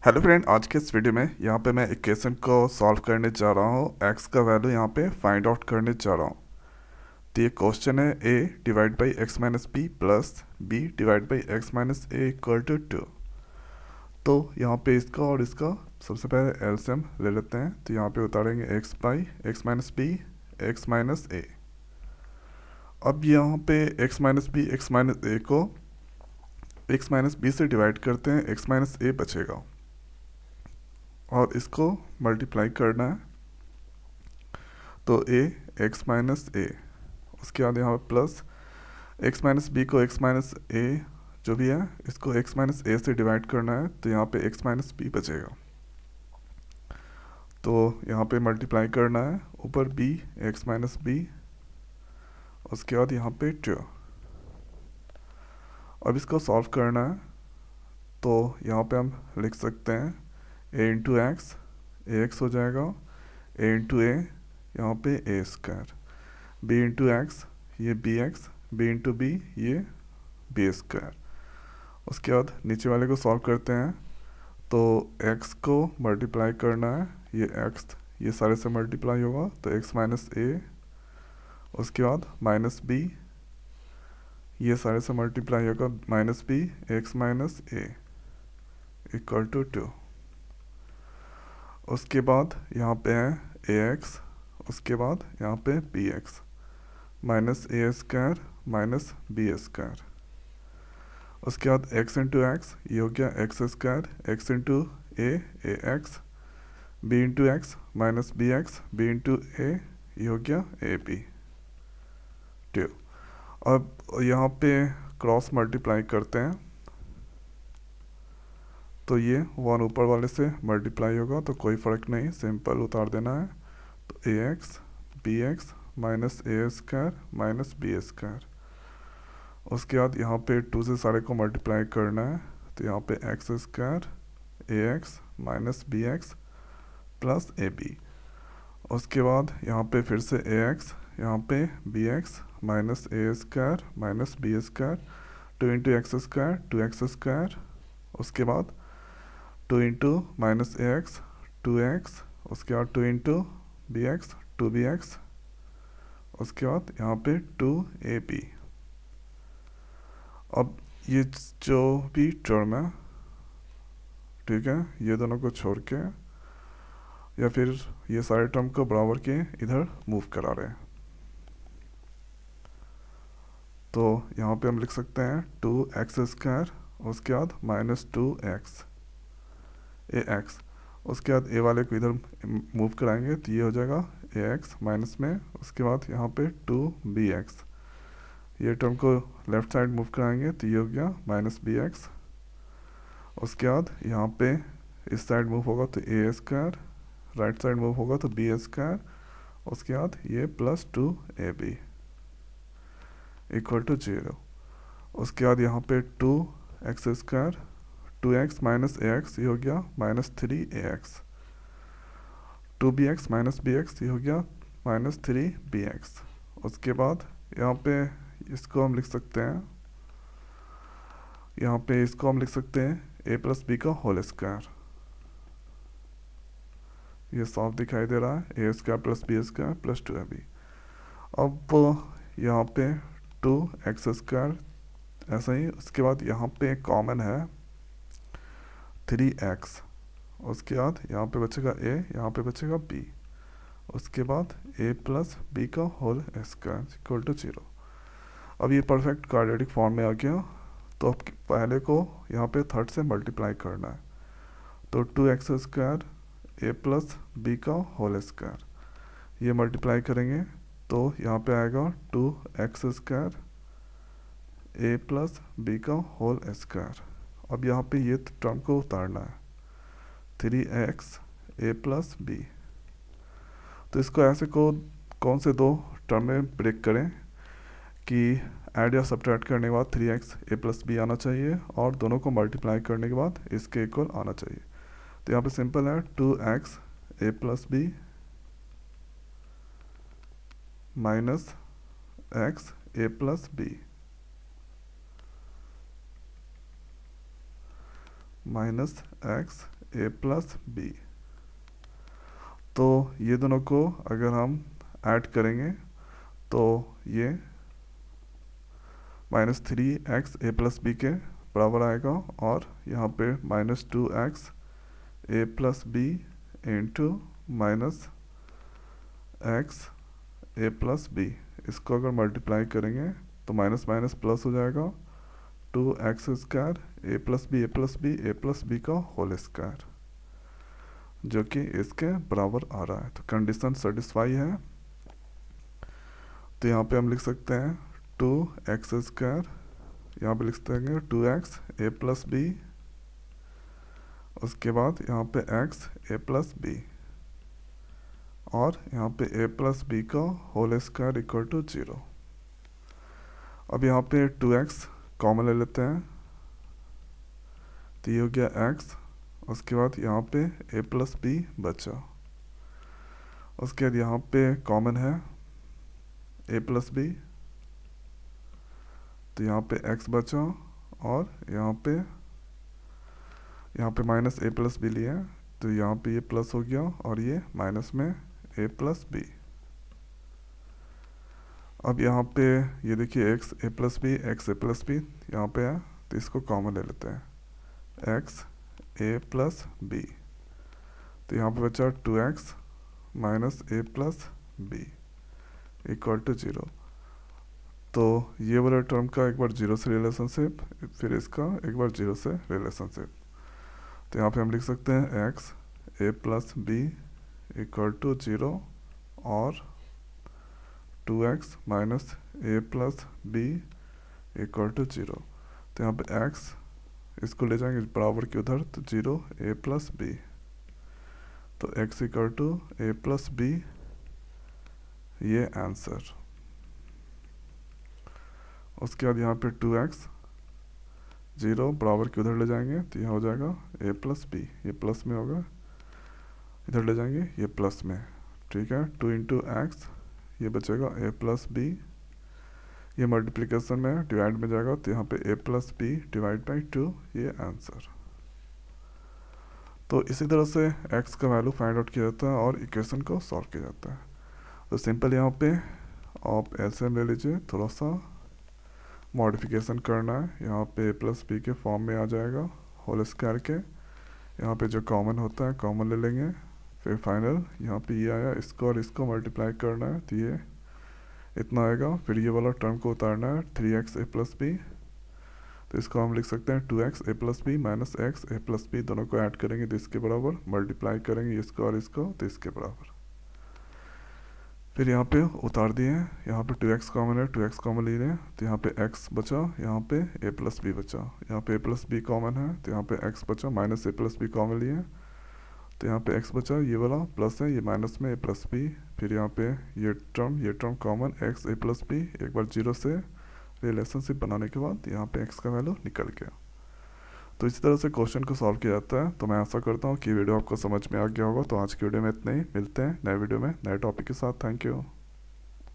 Hello friend, आज के इस वीडियो में यहाँ पे मैं इक्वेशन को सॉल्व करने जा रहा हूँ। एक्स का वैल्यू यहाँ पे फाइंड आउट करने जा रहा हूँ। तो ये क्वेश्चन है a divide by x minus B plus B divide by x minus A equal to 2। तो यहाँ पे इसका और इसका सबसे पहले एलसीएम ले लेते हैं। तो यहाँ पे उतारेंगे x by x minus B x minus a. अब यहाँ पे x minus B x minus a को एक्स माइनस बी से डिवाइड करते हैं, एक्स माइनस ए बचेगा और इसको मल्टीप्लाई करना है। तो ए एक्स माइनस ए, उसके बाद यहाँ पे प्लस एक्स माइनस बी को एक्स माइनस ए जो भी है इसको एक्स माइनस ए से डिवाइड करना है। तो यहाँ पे एक्स माइनस बी बचेगा, तो यहाँ पे मल्टीप्लाई करना है। ऊपर बी एक्स माइनस बी, उसके बाद यहाँ पे 2। अब इसको सॉल्व करना है। तो यहाँ पे हम लिख सकते हैं A into X, A X हो जाएगा, ए इंटू ए यहाँ पे A square, B into x ये B x, B into B ये बी स्क्वायर। उसके बाद नीचे वाले को सॉल्व करते हैं। तो x को मल्टीप्लाई करना है, ये x ये सारे से मल्टीप्लाई होगा तो x माइनस ए, उसके बाद माइनस बी ये सारे से मल्टीप्लाई होगा minus B x minus A equal to 2। उसके बाद यहाँ पे है ए एक्स, उसके बाद यहाँ पे b x minus a square minus b square. उसके बाद x इंटू एक्स ये हो गया x square, x into a x, B into x minus B x, B into a ये हो गया ए बी 2। अब यहाँ पे क्रॉस मल्टीप्लाई करते हैं। तो ये 1 ऊपर वाले से मल्टीप्लाई होगा तो कोई फ़र्क नहीं, सिंपल उतार देना है। तो ए x B x minus a square minus b square. उसके बाद यहाँ पे 2 से सारे को मल्टीप्लाई करना है। तो यहाँ पे X square A X minus B X plus A B. उसके बाद यहाँ पे फिर से ए एक्स, यहाँ पे b x minus a square minus b square, 2 into x square 2x square. उसके बाद 2 इंटू माइनस ए एक्स 2x, उसके बाद 2 इंटू बी एक्स 2bx, उसके बाद यहाँ पे 2ab। अब ये जो भी टर्म है, ठीक है, ये दोनों को छोड़ के या फिर ये सारे टर्म को बराबर के इधर मूव करा रहे हैं। तो यहाँ पे हम लिख सकते हैं 2x स्क्वायर, उसके बाद माइनस 2x ए एक्स, उसके बाद ए वाले को इधर मूव कराएंगे तो ये हो जाएगा ए एक्स माइनस में, उसके बाद यहाँ पे 2bx, ये टर्म को लेफ्ट साइड मूव कराएंगे तो ये हो गया माइनस बी एक्स। उसके बाद यहाँ पे इस साइड मूव होगा तो ए स्क्वायर, राइट साइड मूव होगा तो बी स्क्वायर, उसके बाद ये प्लस 2ab इक्वल टू 0। उसके बाद यहाँ पे 2x स्क्वायर 2x माइनस ए एक्स ये हो गया minus 3ax, 2bx minus B x ये हो गया माइनस 3bx। उसके बाद यहाँ पे इसको हम लिख सकते हैं, यहाँ पे इसको हम लिख सकते हैं a प्लस बी का होल स्क्वायर। ये साफ दिखाई दे रहा है, a square plus b square plus 2ab। अब यहाँ पे 2x स्क्वायर ऐसा ही। उसके बाद यहाँ पे कॉमन है 3x, उसके बाद यहाँ पे बचेगा a, यहाँ पे बचेगा b, उसके बाद a प्लस बी का होल स्क्वायर इक्वल टू 0। अब ये परफेक्ट क्वाड्रेटिक फॉर्म में आ गया। तो अब पहले को यहाँ पे थर्ड से मल्टीप्लाई करना है। तो 2x स्क्वायर ए प्लस बी का होल स्क्वायर ये मल्टीप्लाई करेंगे तो यहाँ पे आएगा 2x स्क्वायर ए प्लस बी का होल स्क्वायर। अब यहाँ पे ये टर्म को उतारना है 3x ए प्लस बी। तो इसको ऐसे को कौन से दो टर्म में ब्रेक करें कि ऐड या सब्ट्रैक्ट करने के बाद 3x ए प्लस बी आना चाहिए और दोनों को मल्टीप्लाई करने के बाद इसके इक्वल आना चाहिए। तो यहाँ पे सिंपल है 2x A plus B minus x A plus B minus x A plus B. तो ये दोनों को अगर हम ऐड करेंगे तो ये -3x ए प्लस बी के बराबर आएगा, और यहाँ पे -2x A plus B into -x A plus B, इसको अगर मल्टीप्लाई करेंगे तो माइनस माइनस प्लस हो जाएगा, 2x स्क्वायर ए प्लस बी का होल स्क्वायर, जो कि इसके बराबर आ रहा है। तो कंडीशन सेटिस्फाई है। तो यहाँ पे हम लिख सकते हैं 2x स्क्वायर, यहाँ पे लिख सकते हैं 2x ए प्लस बी, उसके बाद यहाँ पे x ए प्लस बी, और यहाँ पे ए प्लस बी का होल स्क्वायर इक्वल टू 0। अब यहाँ पे 2x कॉमन ले लेते हैं, तो ये हो गया x, उसके बाद यहाँ पे ए प्लस बी बचा, उसके बाद यहाँ पे कॉमन है ए प्लस बी, तो यहाँ पे x बचा, और यहाँ पे माइनस ए प्लस बी लिया है, तो यहाँ पे ये प्लस हो गया और ये माइनस में ए प्लस बी। अब यहाँ पे ये देखिए x ए प्लस बी यहाँ पे है, तो इसको कॉमन ले लेते हैं, x ए प्लस बी, तो यहाँ पे बचा 2x minus A plus B equal to 0। तो ये वाला टर्म का एक बार 0 से रिलेशनशिप, फिर इसका एक बार 0 से रिलेशनशिप। तो यहाँ पे हम लिख सकते हैं x A plus B equal to 0 और 2x minus A plus B equal to 0। तो यहाँ पे x इसको ले जाएंगे बराबर के उधर, तो 0 ए प्लस बी, तो x equal to A plus B, ये आंसर। उसके बाद यहाँ पे 2x 0 बराबर के उधर ले जाएंगे, तो यहाँ हो जाएगा ए प्लस बी, ये प्लस में होगा, इधर ले जाएंगे ये प्लस में, ठीक है। 2 इंटू एक्स, ये बचेगा ए प्लस बी, ये मल्टीप्लिकेशन में डिवाइड में जाएगा, तो यहाँ पे ए प्लस बी डिवाइड बाई 2, ये आंसर। तो इसी तरह से x का वैल्यू फाइंड आउट किया जाता है और इक्वेशन को सॉल्व किया जाता है। तो सिंपल यहाँ पे आप एलसीएम ले लीजिए, थोड़ा सा मॉडिफिकेशन करना है, यहाँ पे ए प्लस बी के फॉर्म में आ जाएगा होल स्क्वायर के, यहाँ पे जो कॉमन होता है कॉमन ले लेंगे, फिर फाइनल यहाँ पे ये आया, इसको और इसको मल्टीप्लाई करना है, तो ये इतना आएगा, फिर ये वाला टर्म को उतारना है 3x ए प्लस बी, तो इसको हम लिख सकते हैं 2x A plus B minus x A plus B, दोनों को ऐड करेंगे तो इसके बराबर, मल्टीप्लाई करेंगे इसको और इसको तो इसके बराबर, फिर यहाँ पे उतार दिए हैं, यहाँ पे 2x कॉमन है, 2x कॉमन ले रहे हैं, तो यहाँ पे x बचा, यहाँ पे a प्लस बी बचा, यहाँ पे a प्लस बी कॉमन है, तो यहाँ पे x बचा, minus a plus b common लिए, तो यहाँ पे x बचा, ये वाला प्लस है, ये माइनस में a प्लस बी, फिर यहाँ पे ये term common x a plus b, एक बार 0 से रिलेशनशिप बनाने के बाद यहाँ पे x का वैल्यू निकल गया। तो इसी तरह से क्वेश्चन को सॉल्व किया जाता है। तो मैं आशा करता हूँ कि वीडियो आपको समझ में आ गया होगा। तो आज की वीडियो में इतना ही, मिलते हैं नए वीडियो में नए टॉपिक के साथ। Thank you.